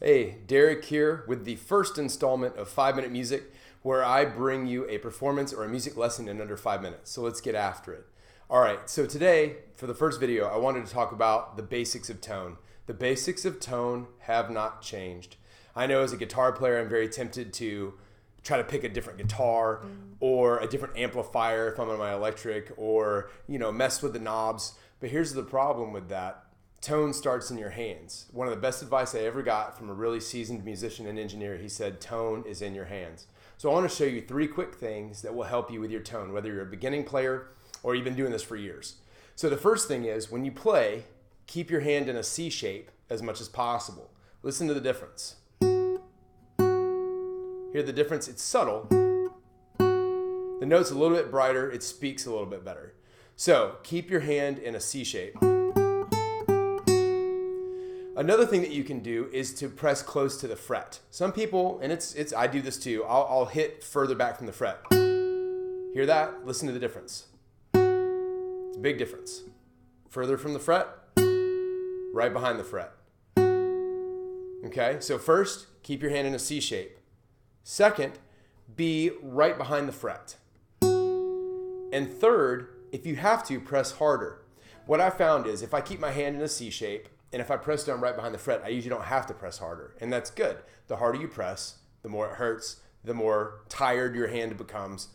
Hey, Derek here with the first installment of 5 Minute Music, where I bring you a performance or a music lesson in under 5 minutes. So let's get after it. All right, so today, for the first video, I wanted to talk about the basics of tone. The basics of tone have not changed. I know as a guitar player, I'm very tempted to try to pick a different guitar or a different amplifier if I'm on my electric, or mess with the knobs. But here's the problem with that. Tone starts in your hands. One of the best advice I ever got from a really seasoned musician and engineer, he said, tone is in your hands. So I want to show you 3 quick things that will help you with your tone, whether you're a beginning player or you've been doing this for years. So the first thing is, when you play, keep your hand in a C shape as much as possible. Listen to the difference. Hear the difference? It's subtle. The note's a little bit brighter. It speaks a little bit better. So keep your hand in a C shape. Another thing that you can do is to press close to the fret. Some people, and I do this too, I'll hit further back from the fret. Hear that? Listen to the difference. It's a big difference. Further from the fret, right behind the fret. Okay, so first, keep your hand in a C shape. Second, be right behind the fret. And third, if you have to, press harder. What I found is if I keep my hand in a C shape, and if I press down right behind the fret, I usually don't have to press harder. And that's good. The harder you press, the more it hurts, the more tired your hand becomes,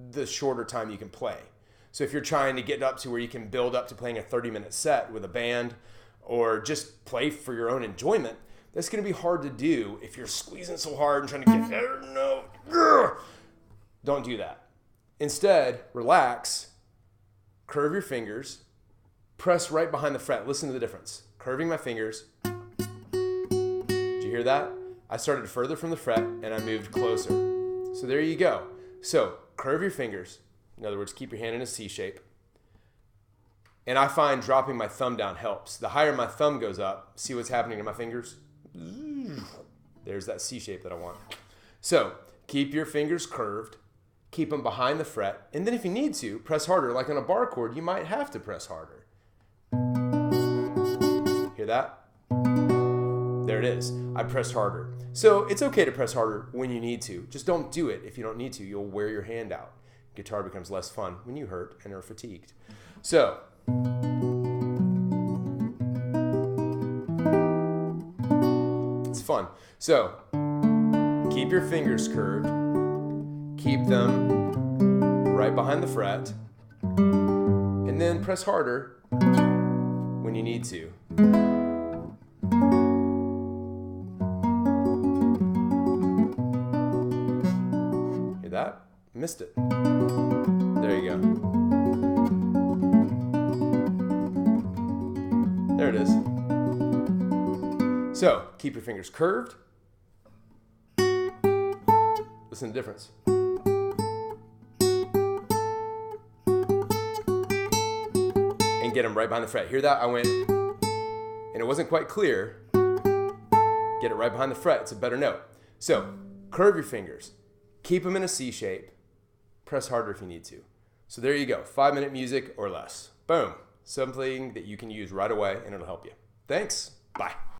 the shorter time you can play. So if you're trying to get up to where you can build up to playing a 30-minute set with a band, or just play for your own enjoyment, that's going to be hard to do if you're squeezing so hard and trying to get every note. Don't do that. Instead, relax, curve your fingers, press right behind the fret. Listen to the difference. Curving my fingers. Did you hear that? I started further from the fret and I moved closer. So there you go. So curve your fingers. In other words, keep your hand in a C shape. And I find dropping my thumb down helps. The higher my thumb goes up, see what's happening to my fingers? There's that C shape that I want. So keep your fingers curved. Keep them behind the fret. And then if you need to, press harder. Like on a bar chord, you might have to press harder. Hear that? There it is. I pressed harder. So it's okay to press harder when you need to. Just don't do it if you don't need to. You'll wear your hand out. Guitar becomes less fun when you hurt and are fatigued. So it's fun. So keep your fingers curved. Keep them right behind the fret. And then press harder when you need to. Hear that? Missed it. There you go. There it is. So, keep your fingers curved. Listen to the difference. And get them right behind the fret. Hear that? I went, and it wasn't quite clear. Get it right behind the fret. It's a better note. So, curve your fingers. Keep them in a C shape. Press harder if you need to. So there you go. 5-minute music or less. Boom. Something that you can use right away and it'll help you. Thanks. Bye.